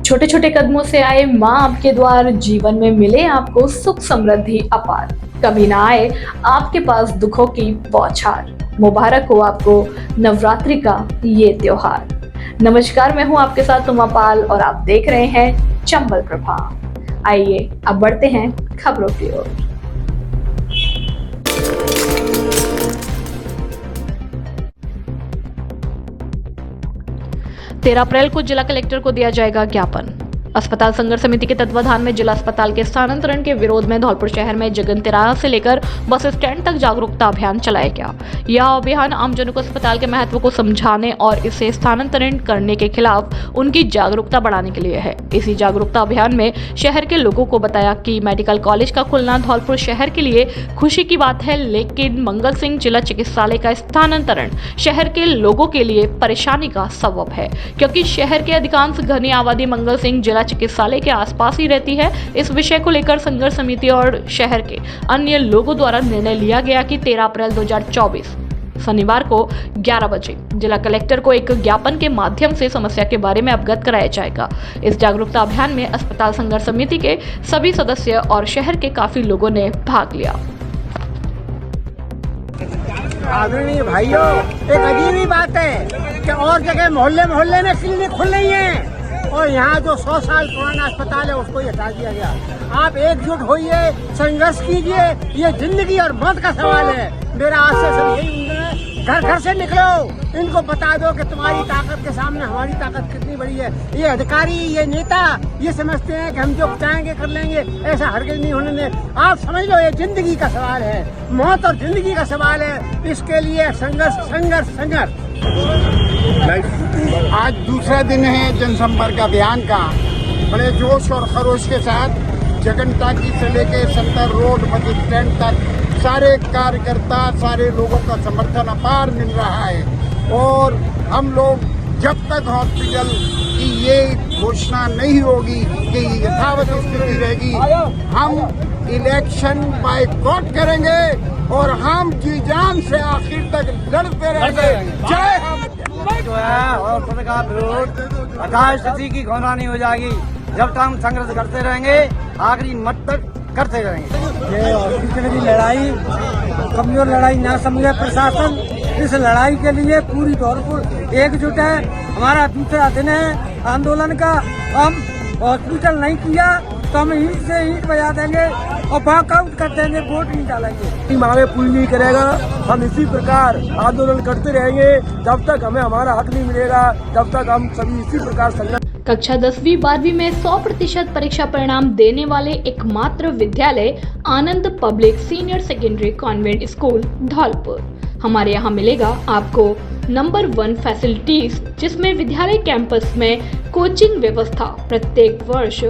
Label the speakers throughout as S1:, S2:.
S1: छोटे छोटे कदमों से आए माँ आपके द्वार, जीवन में मिले आपको सुख समृद्धि अपार। कभी ना आए आपके पास दुखों की बौछार। मुबारक हो आपको नवरात्रि का ये त्योहार। नमस्कार, मैं हूँ आपके साथ उमा पाल और आप देख रहे हैं चंबल प्रभा। आइए अब बढ़ते हैं खबरों की ओर। 13 अप्रैल को जिला कलेक्टर को दिया जाएगा ज्ञापन। अस्पताल संघर्ष समिति के तत्वाधान में जिला अस्पताल के स्थानांतरण के विरोध में धौलपुर शहर में जगन तिराहा से लेकर बस स्टैंड तक जागरूकता अभियान चलाया गया। यह अभियान आमजनों को अस्पताल के महत्व को समझाने और इसे स्थानांतरण करने के खिलाफ उनकी जागरूकता बढ़ाने के लिए है। इसी जागरूकता अभियान में शहर के लोगों को बताया कि मेडिकल कॉलेज का खुलना धौलपुर शहर के लिए खुशी की बात है, लेकिन मंगल सिंह जिला चिकित्सालय का स्थानांतरण शहर के लोगों के लिए परेशानी का सबब है, क्योंकि शहर के अधिकांश घनी आबादी मंगल सिंह जिला चिकित्सालय के आसपास ही रहती है। इस विषय को लेकर संघर्ष समिति और शहर के अन्य लोगों द्वारा निर्णय लिया गया कि 13 अप्रैल 2024 शनिवार को 11 बजे जिला कलेक्टर को एक ज्ञापन के माध्यम से समस्या के बारे में अवगत कराया जाएगा। इस जागरूकता अभियान में अस्पताल संघर्ष समिति के सभी सदस्य और शहर के काफी लोगों ने भाग लिया।
S2: आदरणीय भाइयों, एक अजीब ही बात है कि और जगह मोहल्ले मोहल्ले में क्लिनिक खुल रही है और यहाँ जो 100 साल पुराना अस्पताल है उसको हटा दिया गया। आप एकजुट होइए, संघर्ष कीजिए, ये जिंदगी और मौत का सवाल है। मेरा आज से सब यही है, घर घर से निकलो, इनको बता दो कि तुम्हारी ताकत के सामने हमारी ताकत कितनी बड़ी है। ये अधिकारी, ये नेता ये समझते हैं कि हम जो चाहेंगे कर लेंगे, ऐसा हरगिज नहीं होने दें। आप समझ लो, ये जिंदगी का सवाल है, मौत और जिंदगी का सवाल है। इसके लिए संघर्ष संघर्ष संघर्ष।
S3: आज दूसरा दिन है जनसंपर्क अभियान का। बड़े जोश और खरोश के साथ जगन टाकी से लेके सेंटर रोड बस स्टैंड तक सारे कार्यकर्ता, सारे लोगों का समर्थन अपार मिल रहा है। और हम लोग जब तक हॉस्पिटल की ये घोषणा नहीं होगी कि यथावत स्थिति रहेगी, हम इलेक्शन बायकॉट करेंगे और हम जी जान से आखिर तक लड़ते रहेंगे। जय हम।
S2: जो है हॉस्पिटल का विरोध आकाश स्थिति की घोषणा नहीं हो जाएगी जब तक हम संघर्ष करते रहेंगे, आखिरी मत तक करते रहेंगे। ये हॉस्पिटल की लड़ाई कमजोर लड़ाई ना समझे प्रशासन। इस लड़ाई के लिए पूरी धौलपुर एकजुट है। हमारा दूसरा दिन है आंदोलन का। हम हॉस्पिटल नहीं किया तो हम ईंट से ईंट बजा देंगे और वॉकआउट कर देंगे, वोट नहीं डालेंगे।
S4: मांगे पूरी नहीं करेगा। हम इसी प्रकार आंदोलन करते रहेंगे जब तक हमें हमारा हक नहीं मिलेगा, तब तक हम सभी इसी प्रकार संघर्ष।
S1: कक्षा 10वीं 12वीं में 100% परीक्षा परिणाम देने वाले एकमात्र विद्यालय Anand public senior secondary convent school Dholpur. हमारे यहाँ मिलेगा आपको नंबर 1 फैसिलिटीज, जिसमें विद्यालय कैंपस में कोचिंग व्यवस्था, प्रत्येक वर्ष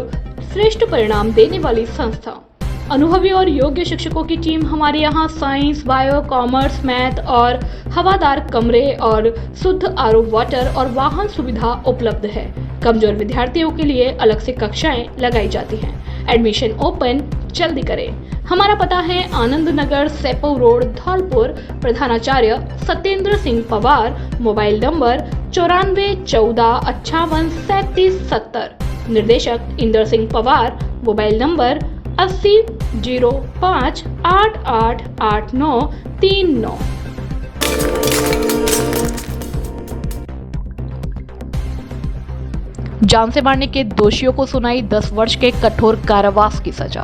S1: श्रेष्ठ परिणाम देने वाली संस्था, अनुभवी और योग्य शिक्षकों की टीम। हमारे यहाँ साइंस, बायो, कॉमर्स, मैथ और हवादार कमरे और शुद्ध आरओ वाटर और वाहन सुविधा उपलब्ध है। कमजोर विद्यार्थियों के लिए अलग से कक्षाएं लगाई जाती हैं। एडमिशन ओपन जल्दी करें। हमारा पता है आनंद नगर, सेपो रोड, धौलपुर। प्रधानाचार्य सत्येंद्र सिंह पवार। Mobile number 94 14 58 37 70। निर्देशक इंदर सिंह पवार। Mobile number 80 05 88 89 39। जान से मारने के दोषियों को सुनाई 10 वर्ष के कठोर कारावास की सजा।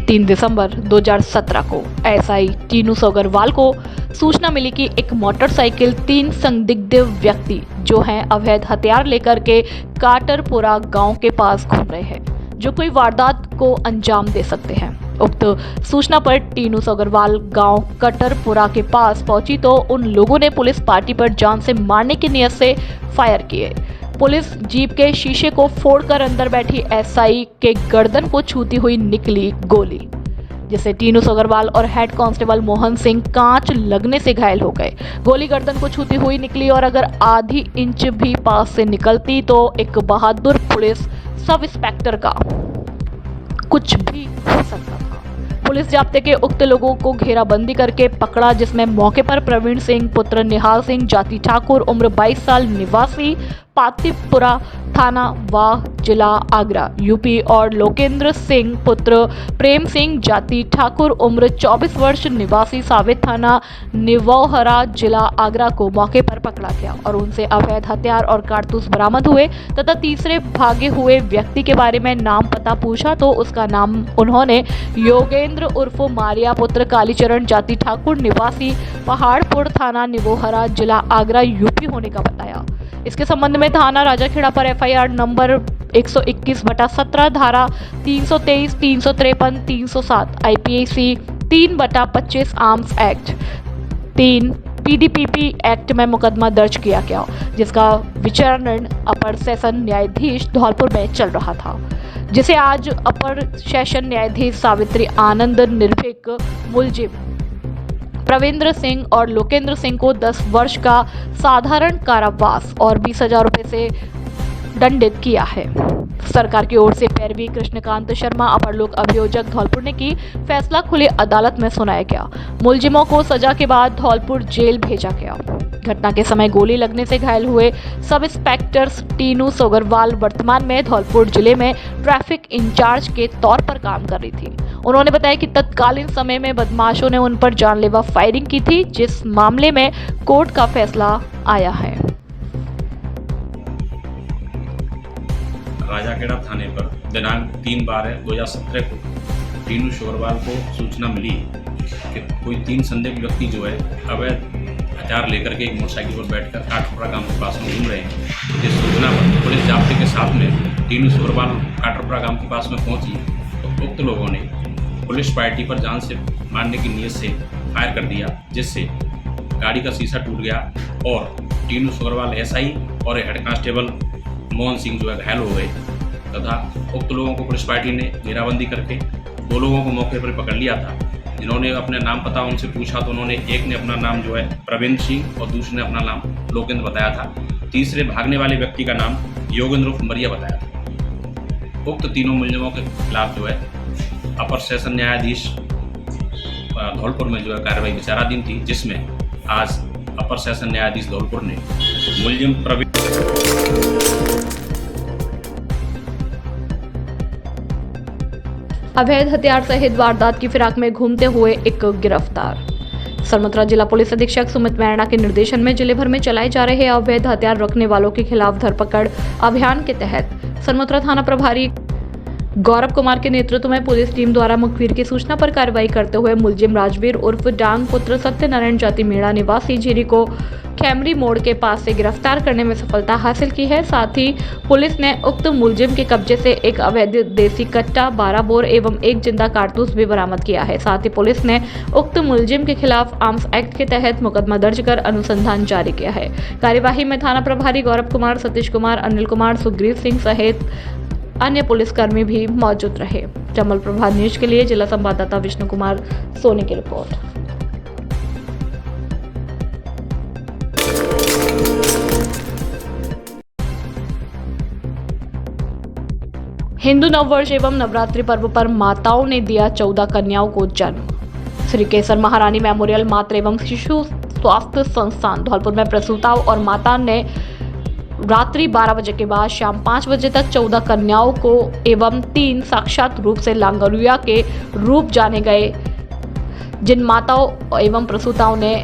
S1: 3 दिसंबर 2017 को एसआई टीनू सोगरवाल को सूचना मिली कि एक मोटरसाइकिल 3 संदिग्ध व्यक्ति जो हैं अवैध हथियार लेकर के काटरपुरा गांव के पास घूम रहे हैं, जो कोई वारदात को अंजाम दे सकते हैं। उक्त सूचना पर टीनू सोगरवाल गांव कटरपुरा के पास पहुंची तो उन लोगों ने पुलिस पार्टी पर जान से मारने की नियत से फायर किए। पुलिस जीप के शीशे को फोड़कर अंदर बैठी एसआई के गर्दन को छूती हुई निकली गोली, जिससे टीनू सोगरवाल और हेड कांस्टेबल मोहन सिंह कांच लगने से घायल हो गए। गोली गर्दन को छूती हुई निकली और अगर आधी इंच भी पास से निकलती तो एक बहादुर पुलिस सब इंस्पेक्टर का कुछ भी हो सकता था। पुलिस जाब्ते के उक्त लोगों को घेराबंदी करके पकड़ा, जिसमें मौके पर प्रवीण सिंह पुत्र निहाल सिंह, जाति ठाकुर, उम्र 22 साल, निवासी पातिपुरा, थाना वाह, जिला आगरा, यूपी और लोकेंद्र सिंह पुत्र प्रेम सिंह जाति ठाकुर उम्र 24 वर्ष निवासी सावित थाना निवौहरा, जिला आगरा को मौके पर पकड़ा गया और उनसे अवैध हथियार और कारतूस बरामद हुए तथा तीसरे भागे हुए व्यक्ति के बारे में नाम पता पूछा तो उसका नाम उन्होंने योगेंद्र उर्फ मारिया पुत्र कालीचरण जाति ठाकुर निवासी पहाड़पुर, थाना निवौहरा, जिला आगरा, यूपी होने का बताया। इसके संबंध में थाना राजाखेड़ा पर एफआईआर नंबर 121/17 धारा 323, 353, 307 आईपीसी 3/25 आर्म्स एक्ट 3 पीडीपीपी एक्ट में मुकदमा दर्ज किया गया, जिसका विचारण अपर सेशन न्यायाधीश धौलपुर में चल रहा था, जिसे आज अपर सेशन न्यायाधीश सावित्री आनंद निर्भीक मुलजिम प्रविंद्र सिंह और लोकेंद्र सिंह को 10 वर्ष का साधारण कारावास और 20,000 रुपए से दंडित किया है। सरकार की ओर से पैरवी कृष्णकांत शर्मा अपर लोक अभियोजक धौलपुर ने की फैसला खुली अदालत में सुनाया गया। मुलजिमों को सजा के बाद धौलपुर जेल भेजा गया। घटना के समय गोली लगने से घायल हुए सब इंस्पेक्टर टीनू सोगरवाल वर्तमान में धौलपुर जिले में ट्रैफिक इंचार्ज के तौर पर काम कर रही थी। उन्होंने बताया कि तत्कालीन समय में बदमाशों ने उन पर जानलेवा फायरिंग की थी, जिस मामले में कोर्ट का फैसला आया है।
S5: राजाखेड़ा थाने पर दिनांक 3/12/2017 को टीनू सोगरवाल को सूचना मिली कि कोई 3 संदिग्ध व्यक्ति जो है अवैध हथियार लेकर के एक मोटरसाइकिल पर बैठकर काठपुरा गांव के पास में घूम रहे हैं। इस सूचना पर पुलिस जाब्ते के साथ में टीनू सोगरवाल काठपुरा गांव के पास में पहुंची तो उक्त लोगों ने पुलिस पार्टी पर जान से मारने की नीयत से फायर कर दिया, जिससे गाड़ी का शीशा टूट गया और टीनू सोगरवाल एसआई और हेड कांस्टेबल मोहन सिंह जो है घायल हो गए तथा उक्त लोगों को पुलिस पार्टी ने घेराबंदी करके 2 लोगों को मौके पर पकड़ लिया था, जिन्होंने अपने नाम पता उनसे पूछा तो उन्होंने एक ने अपना नाम जो है प्रविंद्र सिंह और दूसरे ने अपना नाम लोकेंद्र बताया था। तीसरे भागने वाले व्यक्ति का नाम योगेंद्र उर्फ मरिया बताया था। उक्त तीनों मुलजिमों के खिलाफ जो है अपर सेशन न्यायाधीश धौलपुर में जो है कार्रवाई विचाराधीन थी, जिसमें आज अपर सेशन न्यायाधीश धौलपुर ने मुलजिम
S1: अवैध हथियार सहित वारदात की फिराक में घूमते हुए एक गिरफ्तार। सरमथुरा जिला पुलिस अधीक्षक सुमित मैरणा के निर्देशन में जिले भर में चलाए जा रहे अवैध हथियार रखने वालों के खिलाफ धरपकड़ अभियान के तहत सरमथुरा थाना प्रभारी गौरव कुमार के नेतृत्व में पुलिस टीम द्वारा मुखबिर की सूचना पर कार्रवाई करते हुए मुलजिम राजवीर उर्फ डांग पुत्र सत्यनारायण जाति मेड़ा निवासी झीरी को खेमरी मोड़ के पास से गिरफ्तार करने में सफलता हासिल की है। साथ ही पुलिस ने उक्त मुलजिम के कब्जे से एक अवैध देसी कट्टा, 12 बोर एवं एक जिंदा कारतूस भी बरामद किया है। साथ ही पुलिस ने उक्त मुलजिम के खिलाफ आर्म्स एक्ट के तहत मुकदमा दर्ज कर अनुसंधान जारी किया है। कार्यवाही में थाना प्रभारी गौरव कुमार, सतीश कुमार, अनिल कुमार, सुग्रीव सिंह सहित अन्य पुलिसकर्मी भी मौजूद रहे। चमल प्रभात न्यूज के लिए जिला संवाददाता विष्णु कुमार सोनी की रिपोर्ट। हिंदू नववर्ष एवं नवरात्रि पर्व पर माताओं ने दिया 14 कन्याओं को जन्म। श्री केसर महारानी मेमोरियल मातृ एवं शिशु स्वास्थ्य संस्थान धौलपुर में प्रसूताओं और माता ने रात्रि 12 बजे के बाद शाम 5 बजे तक 14 कन्याओं को एवं 3 साक्षात रूप से लांगरुया के रूप जाने गए जिन माताओं एवं प्रसूताओं ने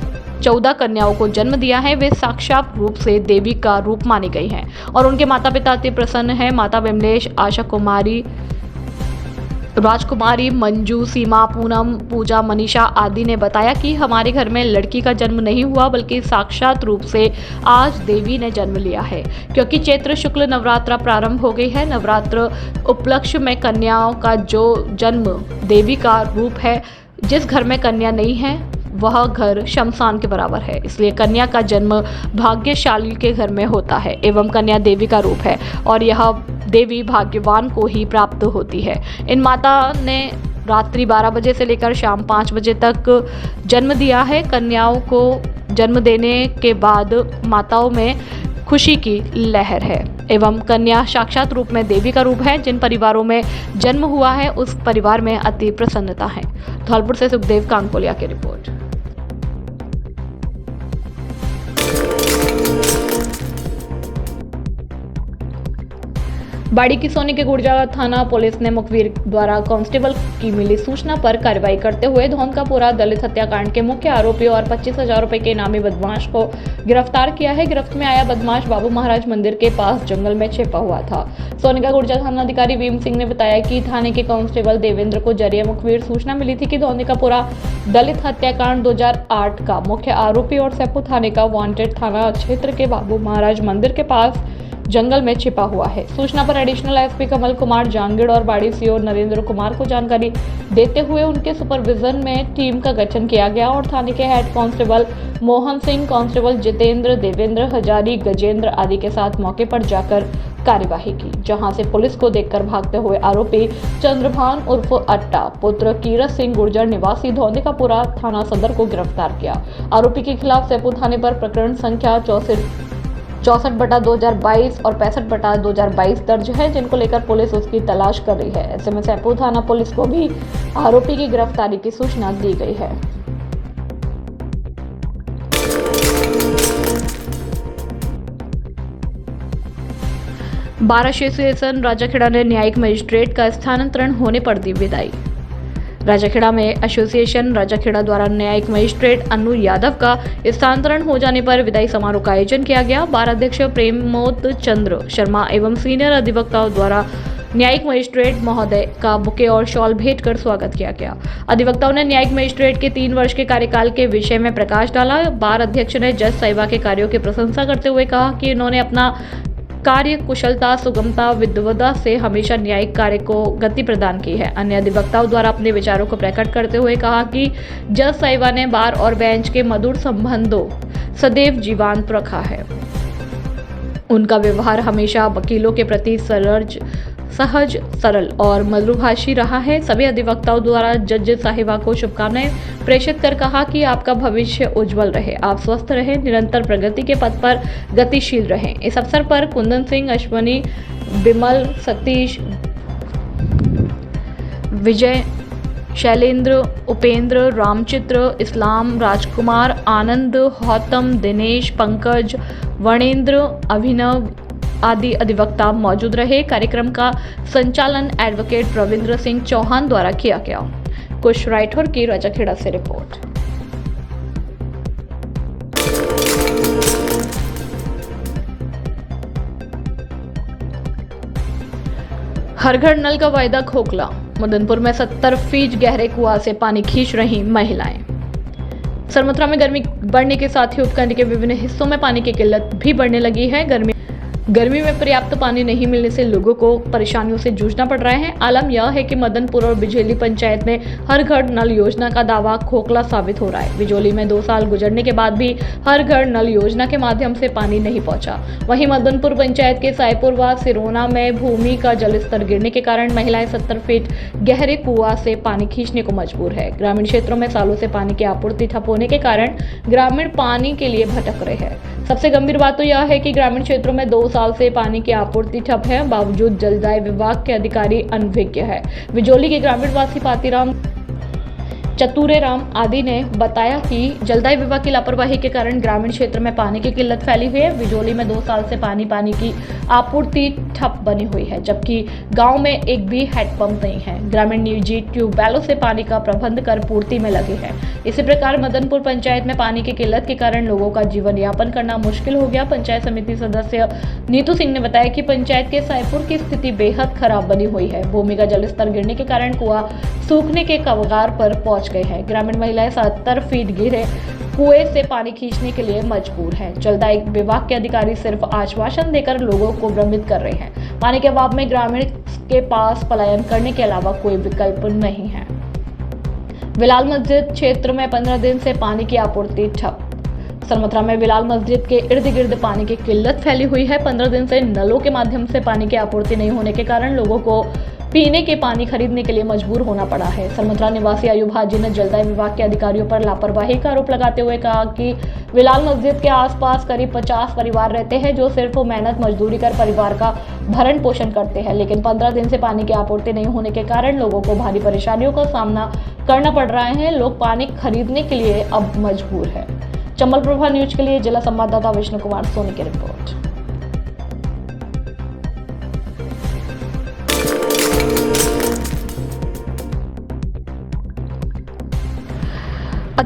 S1: 14 कन्याओं को जन्म दिया है, वे साक्षात रूप से देवी का रूप मानी गई हैं और उनके माता पिता अति प्रसन्न हैं। माता विमलेश, आशा कुमारी, राजकुमारी, मंजू, सीमा, पूनम, पूजा, मनीषा आदि ने बताया कि हमारे घर में लड़की का जन्म नहीं हुआ बल्कि साक्षात रूप से आज देवी ने जन्म लिया है, क्योंकि चैत्र शुक्ल नवरात्रा प्रारंभ हो गई है। नवरात्र उपलक्ष्य में कन्याओं का जो जन्म देवी का रूप है, जिस घर में कन्या नहीं है वह घर शमशान के बराबर है, इसलिए कन्या का जन्म भाग्यशाली के घर में होता है एवं कन्या देवी का रूप है और यह देवी भाग्यवान को ही प्राप्त होती है। इन माता ने रात्रि 12 बजे से लेकर शाम 5 बजे तक जन्म दिया है। कन्याओं को जन्म देने के बाद माताओं में खुशी की लहर है एवं कन्या साक्षात रूप में देवी का रूप है। जिन परिवारों में जन्म हुआ है उस परिवार में अति प्रसन्नता है। धौलपुर से सुखदेव कांकोलिया की रिपोर्ट। बाड़ी की सोनी के गुर्जा थाना पुलिस ने मुखबिर द्वारा कांस्टेबल की मिली सूचना पर कार्रवाई करते हुए धौनकापुरा दलित हत्याकांड के मुख्य आरोपी और 25,000 रुपए के इनामी बदमाश को गिरफ्तार किया है। गिरफ्त में आया बदमाश बाबू महाराज मंदिर के पास जंगल में छिपा हुआ था। सोनी का गुर्जा थाना अधिकारी भीम सिंह ने बताया कि थाने के कांस्टेबल देवेंद्र को जरिए मुखबिर सूचना मिली थी कि धौनकापुरा दलित हत्याकांड 2008 का मुख्य आरोपी और सैपू थाने का वांटेड थाना क्षेत्र के बाबू महाराज मंदिर के पास जंगल में छिपा हुआ है। सूचना पर एडिशनल एसपी कमल कुमार जांगीड़ और बाड़ी सीओ नरेंद्र कुमार को जानकारी देते हुए उनके सुपरविजन में टीम का गठन किया गया और थाने के head constable Mohan Singh, constable Jitendra, Devendra, Hazari, Gajendra आदि के साथ मौके पर जाकर कार्यवाही की, जहां से पुलिस को देखकर भागते हुए आरोपी चंद्रभान उर्फ अट्टा पुत्र कीरत सिंह गुर्जर निवासी धौनकापुरा थाना सदर को गिरफ्तार किया। आरोपी के खिलाफ सैपू थाने पर प्रकरण संख्या 64/2022 और 65/2022 दर्ज है, जिनको लेकर पुलिस उसकी तलाश कर रही है। ऐसे में सैपू थाना पुलिस को भी आरोपी की गिरफ्तारी की सूचना दी गई है। बार एसोसिएशन राजाखेड़ा ने न्यायिक मजिस्ट्रेट का स्थानांतरण होने पर दी विदाई। राजाखेड़ा में एसोसिएशन राजाखेड़ा द्वारा न्यायिक मजिस्ट्रेट अनु यादव का स्थानांतरण हो जाने पर विदाई समारोह का आयोजन किया गया। बार अध्यक्ष प्रेमोद चंद्र शर्मा एवं सीनियर अधिवक्ताओं द्वारा न्यायिक मजिस्ट्रेट महोदय का बुके और शॉल भेंट कर स्वागत किया गया। अधिवक्ताओं ने न्यायिक मजिस्ट्रेट के 3 वर्ष के कार्यकाल के विषय में प्रकाश डाला। बार अध्यक्ष ने जज साहिबा के कार्यों की प्रशंसा करते हुए कहा कि इन्होंने अपना कार्य कुशलता, सुगमता, विद्वता से हमेशा न्यायिक कार्य को गति प्रदान की है। अन्य अधिवक्ताओं द्वारा अपने विचारों को प्रकट करते हुए कहा कि जज साहिबा ने बार और बेंच के मधुर संबंधों सदैव जीवंत रखा है। उनका व्यवहार हमेशा वकीलों के प्रति सहज, सरल और मधुभाषी रहा है। सभी अधिवक्ताओं द्वारा जज साहिबा को शुभकामनाएं प्रेषित कर कहा कि आपका भविष्य उज्जवल रहे, आप स्वस्थ रहें, निरंतर प्रगति के पथ पर गतिशील रहें। इस अवसर पर कुंदन सिंह, अश्वनी, विमल, सतीश, विजय, शैलेंद्र, उपेंद्र, रामचित्र, इस्लाम, राजकुमार, आनंद, गौतम, दिनेश, पंकज, वर्णेंद्र, अभिनव आदि अधिवक्ता मौजूद रहे। कार्यक्रम का संचालन एडवोकेट रविंद्र सिंह चौहान द्वारा किया गया। कुश राठौर की राजाखेड़ा से रिपोर्ट। हर घर नल का वायदा खोखला। मदनपुर में 70 फीट गहरे कुआं से पानी खींच रही महिलाएं। सरमथुरा में गर्मी बढ़ने के साथ ही उपखंड के विभिन्न हिस्सों में पानी की किल्लत भी बढ़ने लगी है। गर्मी में पर्याप्त पानी नहीं मिलने से लोगों को परेशानियों से जूझना पड़ रहा है। आलम यह है कि मदनपुर और बिजोली पंचायत में हर घर नल योजना का दावा खोखला साबित हो रहा है। बिजोली में 2 साल गुजरने के बाद भी हर घर नल योजना के माध्यम से पानी नहीं पहुंचा। वहीं मदनपुर पंचायत के साईपुर व सिरोना में भूमि का जलस्तर गिरने के कारण महिलाएं 70 फीट गहरे कुआं से पानी खींचने को मजबूर है। ग्रामीण क्षेत्रों में सालों से पानी की आपूर्ति ठप होने के कारण ग्रामीण पानी के लिए भटक रहे हैं। सबसे गंभीर बात तो यह है कि ग्रामीण क्षेत्रों में 2 साल से पानी की आपूर्ति ठप है, बावजूद जलदाय विभाग के अधिकारी अनभिज्ञ है। बिजोली के ग्रामीण वासी पातीराम, चतुरेराम आदि ने बताया कि जलदाय विभाग की लापरवाही के कारण ग्रामीण क्षेत्र में पानी की किल्लत फैली हुई है। बिजोली में 2 साल से पानी की आपूर्ति ठप बनी हुई है, जबकि गांव में एक भी हैंडपंप नहीं है। ग्रामीण निजी ट्यूबवेलों से पानी का प्रबंध कर पूर्ति में लगे हैं। इसी प्रकार मदनपुर पंचायत में पानी की किल्लत के कारण लोगों का जीवन यापन करना मुश्किल हो गया। पंचायत समिति सदस्य नीतू सिंह ने बताया कि पंचायत के साईपुर की स्थिति बेहद खराब बनी हुई है। भूमि का जलस्तर गिरने के कारण कुआं सूखने के कगार पर पहुंच गए हैं। ग्रामीण महिलाएं 70 फीट गहरे कुएं से पानी खींचने के लिए मजबूर हैं। जलदाय विभाग के अधिकारी सिर्फ आश्वासन देकर लोगों को भ्रमित कर रहे हैं। पानी के अभाव में ग्रामीण के पास पलायन करने के अलावा कोई विकल्प नहीं है। बिलाल मस्जिद क्षेत्र में 15 दिन से पानी की आपूर्ति ठप। सरमथुरा में बिलाल मस्जिद के इर्द गिर्द पानी की किल्लत फैली हुई है। 15 दिन से नलों के माध्यम से पानी की आपूर्ति नहीं होने के कारण लोगों को पीने के पानी खरीदने के लिए मजबूर होना पड़ा है। सरमथुरा निवासी अयूब हाजी ने जलदाय विभाग के अधिकारियों पर लापरवाही का आरोप लगाते हुए कहा कि बिलाल मस्जिद के आसपास करीब 50 परिवार रहते हैं, जो सिर्फ मेहनत मजदूरी कर परिवार का भरण पोषण करते हैं, लेकिन 15 दिन से पानी की आपूर्ति नहीं होने के कारण लोगों को भारी परेशानियों का सामना करना पड़ रहा है। लोग पानी खरीदने के लिए अब मजबूर है। चंबल प्रभा न्यूज के लिए जिला संवाददाता विष्णु कुमार सोनी की रिपोर्ट।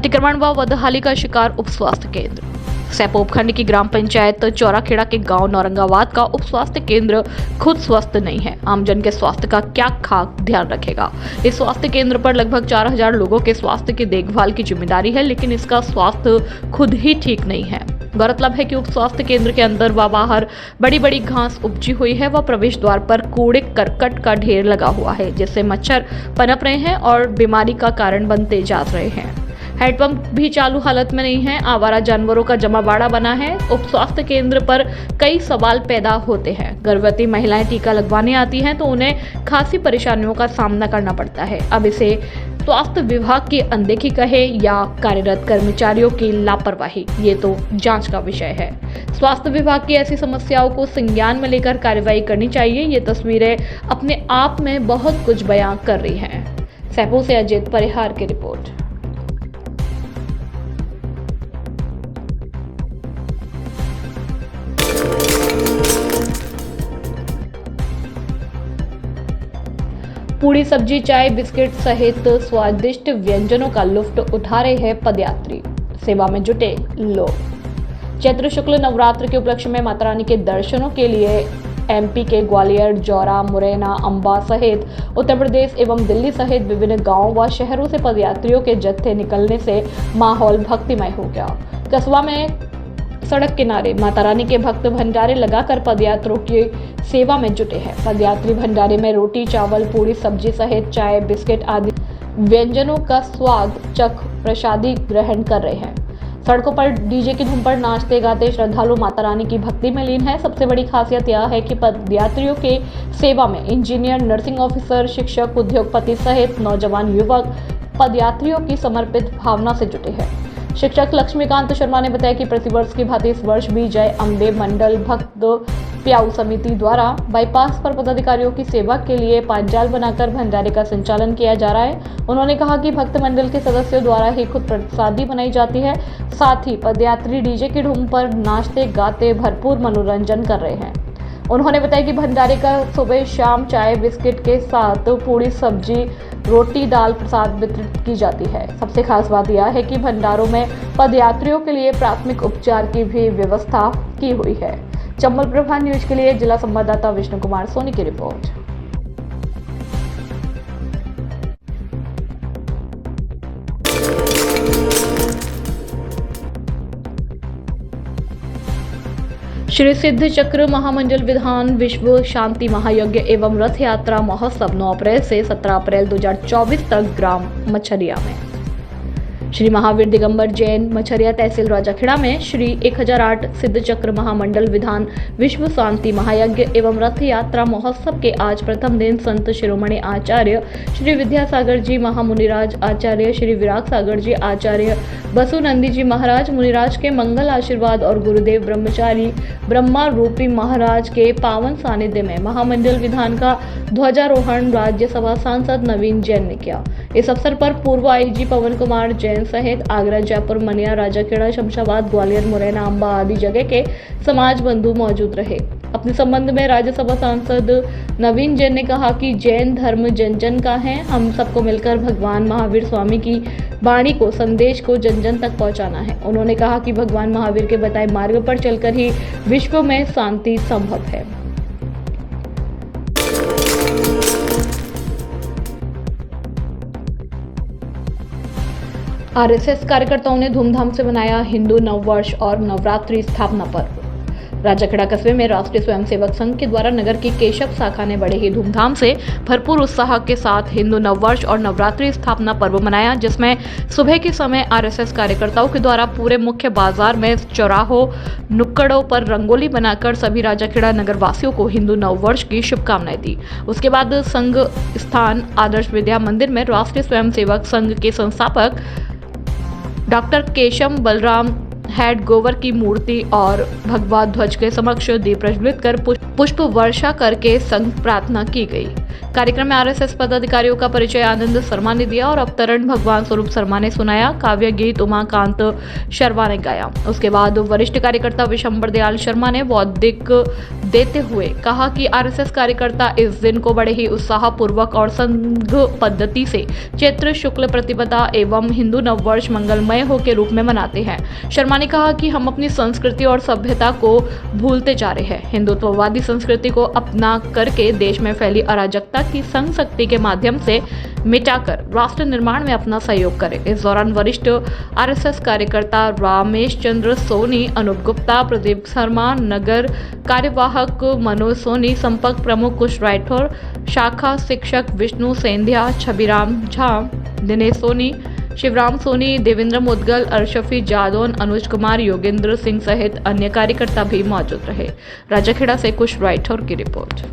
S1: अतिक्रमण व बदहाली का शिकार उप स्वास्थ्य केंद्र। सैपो उपखंड की ग्राम पंचायत चौराखेड़ा के गांव नौरंगाबाद का उप स्वास्थ्य केंद्र खुद स्वस्थ नहीं है। आमजन के स्वास्थ्य का क्या खास ध्यान रखेगा। इस स्वास्थ्य केंद्र पर लगभग 4000 लोगों के स्वास्थ्य की देखभाल की जिम्मेदारी है, लेकिन इसका स्वास्थ्य खुद ही ठीक नहीं है। गौरतलब है कि उप स्वास्थ्य केंद्र के अंदर व बाहर बड़ी बड़ी घास उपजी हुई है व प्रवेश द्वार पर कूड़े करकट का ढेर लगा हुआ है, जिससे मच्छर पनप रहे हैं और बीमारी का कारण बनते जा रहे हैं। हैंडपंप भी चालू हालत में नहीं है। आवारा जानवरों का जमावाड़ा बना है। उप स्वास्थ्य केंद्र पर कई सवाल पैदा होते हैं। गर्भवती महिलाएं टीका लगवाने आती हैं तो उन्हें खासी परेशानियों का सामना करना पड़ता है। अब इसे स्वास्थ्य विभाग की अनदेखी कहे या कार्यरत कर्मचारियों की लापरवाही, ये तो जांच का विषय है। स्वास्थ्य विभाग की ऐसी समस्याओं को संज्ञान में लेकर कार्रवाई करनी चाहिए। ये तस्वीरें अपने आप में बहुत कुछ बयां कर रही हैं। सैपो से अजित परिहार की रिपोर्ट। पूरी सब्जी चाय बिस्किट सहित स्वादिष्ट व्यंजनों का लुत्फ उठा रहे हैं पदयात्री। सेवा में जुटे लोग। चैत्र शुक्ल नवरात्र के उपलक्ष्य में माता रानी के दर्शनों के लिए एमपी के ग्वालियर, जौरा, मुरैना, अंबा सहित उत्तर प्रदेश एवं दिल्ली सहित विभिन्न गांवों व शहरों से पदयात्रियों के जत्थे निकलने से माहौल भक्तिमय हो गया। कस्बा में सड़क किनारे माता रानी के भक्त भंडारे लगाकर पदयात्रियों की सेवा में जुटे हैं। पदयात्री भंडारे में रोटी, चावल, पूरी, सब्जी सहित चाय, बिस्किट आदि व्यंजनों का स्वाद चख प्रसादी ग्रहण कर रहे हैं। सड़कों पर डीजे की धूम पर नाचते गाते श्रद्धालु माता रानी की भक्ति में लीन है। सबसे बड़ी खासियत यह है कि पदयात्रियों के सेवा में इंजीनियर, नर्सिंग ऑफिसर, शिक्षक, उद्योगपति सहित नौजवान युवक पदयात्रियों की समर्पित भावना से जुटे हैं। शिक्षक लक्ष्मीकांत शर्मा ने बताया कि प्रतिवर्ष की भांति इस वर्ष भी जय अम्बे मंडल भक्त प्याऊ समिति द्वारा बाईपास पर पदाधिकारियों की सेवा के लिए पांचाल बनाकर भंडारे का संचालन किया जा रहा है। उन्होंने कहा कि भक्त मंडल के सदस्यों द्वारा ही खुद प्रसादी बनाई जाती है। साथ ही पदयात्री डीजे की धूम पर नाचते गाते भरपूर मनोरंजन कर रहे हैं। उन्होंने बताया कि भंडारे का सुबह शाम चाय बिस्किट के साथ पूरी, सब्जी, रोटी, दाल, प्रसाद वितरित की जाती है। सबसे खास बात यह है कि भंडारों में पदयात्रियों के लिए प्राथमिक उपचार की भी व्यवस्था की हुई है। चंबल प्रभा न्यूज के लिए जिला संवाददाता विष्णु कुमार सोनी की रिपोर्ट। श्री सिद्ध चक्र महामंडल विधान विश्व शांति महायज्ञ एवं रथ यात्रा महोत्सव 9 अप्रैल से 17 अप्रैल 2024 तक ग्राम मछरिया में। श्री महावीर दिगंबर जैन मछरिया तहसील राजाखेड़ा में श्री 1008 सिद्ध चक्र महामंडल विधान विश्व शांति महायज्ञ एवं रथ यात्रा महोत्सव के आज प्रथम दिन संत शिरोमणि आचार्य श्री विद्यासागर जी महामुनिराज आचार्य श्री विराग सागर जी आचार्य बसुनंदी जी महाराज मुनिराज के मंगल आशीर्वाद और गुरुदेव ब्रह्मचारी ब्रह्मा रूपी महाराज के पावन सानिध्य में महामंडल विधान का ध्वजारोहण राज्यसभा सांसद नवीन जैन ने किया। इस अवसर पर पूर्व आईजी पवन कुमार जैन सहित आगरा, जयपुर, मनिया, राजाखेड़ा, शमशाबाद, ग्वालियर, मुरैना, अंबा आदि जगह के समाज बंधु मौजूद रहे। अपने संबंध में राज्यसभा सांसद नवीन जैन ने कहा कि जैन धर्म जन जन का है। हम सबको मिलकर भगवान महावीर स्वामी की वाणी को, संदेश को जन जन तक पहुंचाना है। उन्होंने कहा कि भगवान महावीर के बताए मार्ग पर चलकर ही विश्व में शांति संभव है। आरएसएस कार्यकर्ताओं ने धूमधाम से मनाया हिंदू नववर्ष और नवरात्रि स्थापना पर्व। राजाखेड़ा कस्बे में राष्ट्रीय स्वयंसेवक संघ के द्वारा नगर की केशव शाखा ने बड़े ही धूमधाम से भरपूर उत्साह के साथ हिंदू नववर्ष और नवरात्रि स्थापना पर्व मनाया, जिसमें सुबह के समय आरएसएस कार्यकर्ताओं के द्वारा पूरे मुख्य बाजार में चौराहों, नुक्कड़ों पर रंगोली बनाकर सभी राजाखेड़ा नगर वासियों को हिंदू नववर्ष की शुभकामनाएं दी। उसके बाद संघ स्थान आदर्श विद्या मंदिर में राष्ट्रीय स्वयंसेवक संघ के संस्थापक डॉक्टर केशव बलराम हेड गोवर की मूर्ति और भगवा ध्वज के समक्ष दीप प्रज्वलित कर पुष्प वर्षा करके संघ प्रार्थना की गई। कार्यक्रम में आरएसएस पदाधिकारियों का परिचय आनंद शर्मा ने दिया और अवतरण भगवान स्वरूप शर्मा ने सुनाया। काव्य गीत उमाकांत शर्मा ने गाया। उसके बाद वरिष्ठ कार्यकर्ता विशंबर दयाल शर्मा ने बौद्धिक देते हुए कहा कि आरएसएस कार्यकर्ता इस दिन को बड़े ही उत्साह पूर्वक और संघ पद्धति से चैत्र शुक्ल प्रतिपदा एवं हिंदू नववर्ष मंगलमय हो के रूप में मनाते हैं। शर्मा ने कहा कि हम अपनी संस्कृति और सभ्यता को भूलते जा रहे हैं। हिंदुत्ववादी संस्कृति को अपना करके देश में फैली अराजकता की संघ शक्ति के माध्यम से मिटाकर राष्ट्र निर्माण में अपना सहयोग करें। इस दौरान वरिष्ठ आरएसएस कार्यकर्ता रामेश चंद्र सोनी, अनूप गुप्ता, प्रदीप शर्मा, नगर कार्यवाहक मनोज सोनी, संपर्क प्रमुख कुश राठौर, शाखा शिक्षक विष्णु सेंधिया, छबिराम झा, दिनेश सोनी, शिवराम सोनी, देवेंद्र मुदगल, अर्शफी जादौन, अनुज कुमार, योगेंद्र सिंह सहित अन्य कार्यकर्ता भी मौजूद रहे। राजाखेड़ा से कुश राठौर की रिपोर्ट।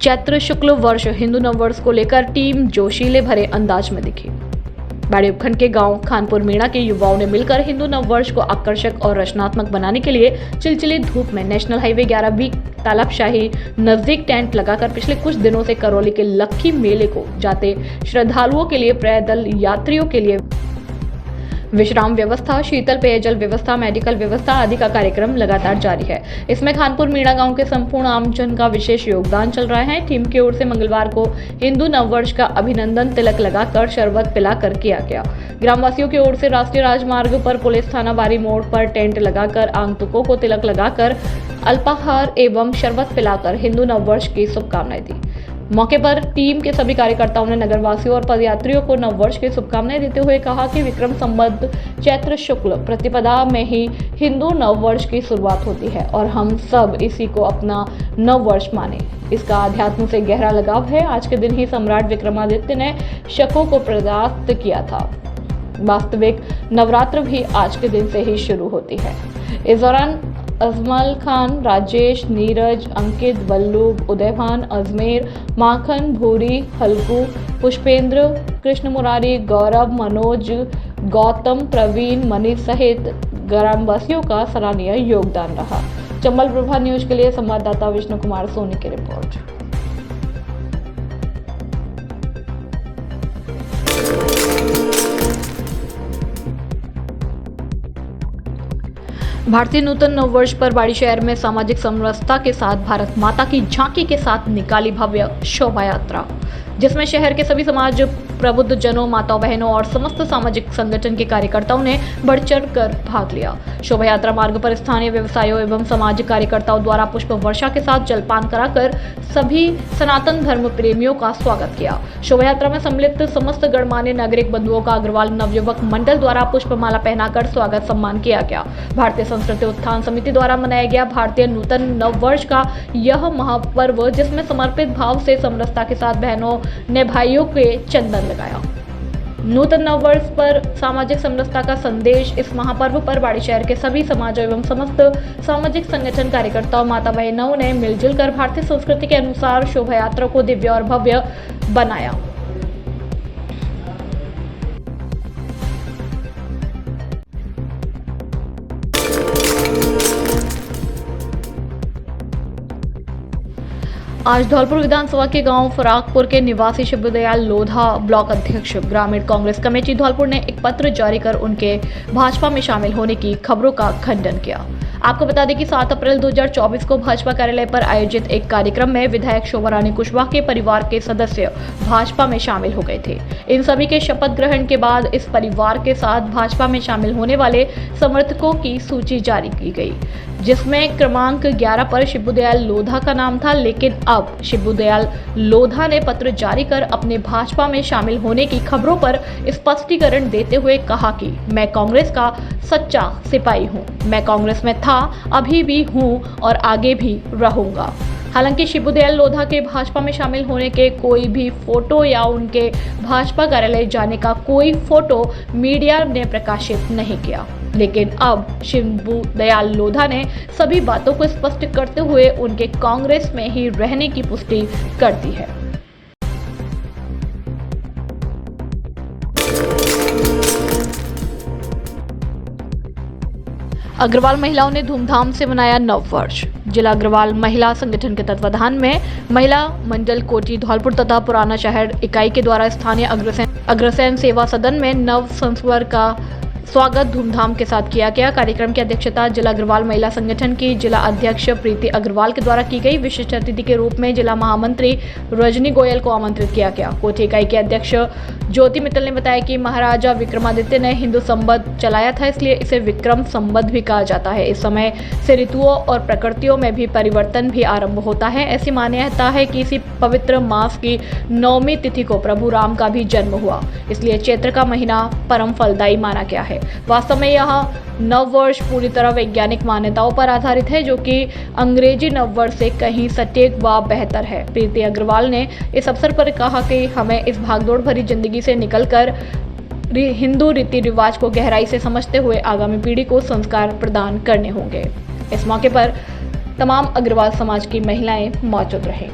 S1: चैत्र शुक्ल वर्ष हिंदू नववर्ष को लेकर टीम जोशीले भरे अंदाज में दिखी। बाड़ी उपखंड के गांव खानपुर मीणा के युवाओं ने मिलकर हिंदू नववर्ष को आकर्षक और रचनात्मक बनाने के लिए चिलचिली धूप में नेशनल हाईवे 11B तालाबशाही नजदीक टेंट लगाकर पिछले कुछ दिनों से करौली के लक्खी मेले को जाते श्रद्धालुओं के लिए, पैदल यात्रियों के लिए विश्राम व्यवस्था, शीतल पेयजल व्यवस्था, मेडिकल व्यवस्था आदि का कार्यक्रम लगातार जारी है। इसमें खानपुर मीणा गांव के संपूर्ण आमजन का विशेष योगदान चल रहा है। टीम की ओर से मंगलवार को हिंदू नववर्ष का अभिनंदन तिलक लगाकर शरबत पिलाकर किया गया। ग्रामवासियों की ओर से राष्ट्रीय राजमार्ग पर पुलिस थाना बारी मोड़ पर टेंट लगाकर आगंतुकों को तिलक लगाकर अल्पाहार एवं शरबत पिलाकर हिंदू नववर्ष की शुभकामनाएं दी। मौके पर टीम के सभी कार्यकर्ताओं ने नगरवासियों और पदयात्रियों को नववर्ष की शुभकामनाएं देते हुए कहा कि विक्रम संवत चैत्र शुक्ल प्रतिपदा में ही हिंदू नववर्ष की शुरुआत होती है और हम सब इसी को अपना नववर्ष माने। इसका आध्यात्म से गहरा लगाव है। आज के दिन ही सम्राट विक्रमादित्य ने शकों को परास्त किया था। वास्तविक नवरात्र भी आज के दिन से ही शुरू होती है। इस दौरान अजमल खान, राजेश, नीरज, अंकित, बल्लू, उदयभान, अजमेर, माखन, भूरी, हल्कू, पुष्पेंद्र, कृष्ण मुरारी, गौरव, मनोज, गौतम, प्रवीण, मनीष सहित ग्रामवासियों का सराहनीय योगदान रहा। चंबल प्रभा न्यूज के लिए संवाददाता विष्णु कुमार सोनी की रिपोर्ट। भारतीय नूतन नववर्ष पर बाड़ी शहर में सामाजिक समरसता के साथ भारत माता की झांकी के साथ निकाली भव्य शोभा यात्रा, जिसमें शहर के सभी समाज प्रबुद्ध जनों, माताओं, बहनों और समस्त सामाजिक संगठन के कार्यकर्ताओं ने बढ़ चढ़ कर भाग लिया। शोभा यात्रा मार्ग पर स्थानीय व्यवसायियों एवं सामाजिक कार्यकर्ताओं द्वारा पुष्प वर्षा के साथ जलपान कराकर सभी सनातन धर्म प्रेमियों का स्वागत किया। शोभा यात्रा में सम्मिलित समस्त गणमान्य नागरिक बंधुओं का अग्रवाल नवयुवक मंडल द्वारा पुष्पमाला पहनाकर स्वागत सम्मान किया गया। भारतीय संस्कृति उत्थान समिति द्वारा मनाया गया भारतीय नूतन नववर्ष का यह महापर्व, जिसमें समर्पित भाव से समरसता के साथ बहनों ने भाइयों के चंदन लगाया। नूतन नववर्ष पर सामाजिक समरसता का संदेश। इस महापर्व पर बाड़ी शहर के सभी समाजों एवं समस्त सामाजिक संगठन कार्यकर्ताओं, माता बहनों ने मिलजुल कर भारतीय संस्कृति के अनुसार शोभा यात्रा को दिव्य और भव्य बनाया। आज धौलपुर विधानसभा के गांव फराकपुर के निवासी शिवदयाल लोधा ब्लॉक अध्यक्ष ग्रामीण कांग्रेस कमेटी धौलपुर ने एक पत्र जारी कर उनके भाजपा में शामिल होने की खबरों का खंडन किया। आपको बता दें कि 7 अप्रैल 2024 को भाजपा कार्यालय पर आयोजित एक कार्यक्रम में विधायक शोभा रानी कुशवाहा के परिवार के सदस्य भाजपा में शामिल हो गए थे। इन सभी के शपथ ग्रहण के बाद इस परिवार के साथ भाजपा में शामिल होने वाले समर्थकों की सूची जारी की गई, जिसमें क्रमांक 11 पर शिवदयाल लोधा का नाम था। लेकिन अब शिवदयाल लोधा ने पत्र जारी कर अपने भाजपा में शामिल होने की खबरों पर स्पष्टीकरण देते हुए कहा कि मैं कांग्रेस का सच्चा सिपाही हूं। मैं कांग्रेस में था, अभी भी हूं और आगे भी रहूंगा। हालांकि शिवदयाल लोधा के भाजपा में शामिल होने के कोई भी फोटो या उनके भाजपा कार्यालय जाने का कोई फोटो मीडिया ने प्रकाशित नहीं किया। लेकिन अब शिवदयाल लोधा ने सभी बातों को स्पष्ट करते हुए उनके कांग्रेस में ही रहने की पुष्टि कर दी है। अग्रवाल महिलाओं ने धूमधाम से मनाया नव वर्ष। जिला अग्रवाल महिला संगठन के तत्वाधान में महिला मंडल कोटी धौलपुर तथा पुराना शहर इकाई के द्वारा स्थानीय अग्रसेन सेवा सदन में नव संवत्सर का स्वागत धूमधाम के साथ किया गया। कार्यक्रम की अध्यक्षता जिला अग्रवाल महिला संगठन की जिला अध्यक्ष प्रीति अग्रवाल के द्वारा की गई। विशिष्ट अतिथि के रूप में जिला महामंत्री रजनी गोयल को आमंत्रित किया गया। कोठी इकाई के अध्यक्ष ज्योति मित्तल ने बताया कि महाराजा विक्रमादित्य ने हिंदू संवत चलाया था, इसलिए इसे विक्रम संवत भी कहा जाता है। इस समय से ऋतुओं और प्रकृतियों में भी परिवर्तन भी आरंभ होता है। ऐसी मान्यता है कि इसी पवित्र मास की 9वीं तिथि को प्रभु राम का भी जन्म हुआ, इसलिए चैत्र का महीना परम फलदायी माना गया है। वास्तव में यह नव वर्ष पूरी तरह वैज्ञानिक मान्यताओं पर आधारित है, जो कि अंग्रेजी नव वर्ष से कहीं सटीक व बेहतर है। प्रीति अग्रवाल ने इस अवसर पर कहा कि हमें इस भागदौड़ भरी जिंदगी से निकलकर हिंदू रीति रिवाज को गहराई से समझते हुए आगामी पीढ़ी को संस्कार प्रदान करने होंगे। इस मौके पर तमाम अग्रवाल समाज की महिलाएं मौजूद रहीं।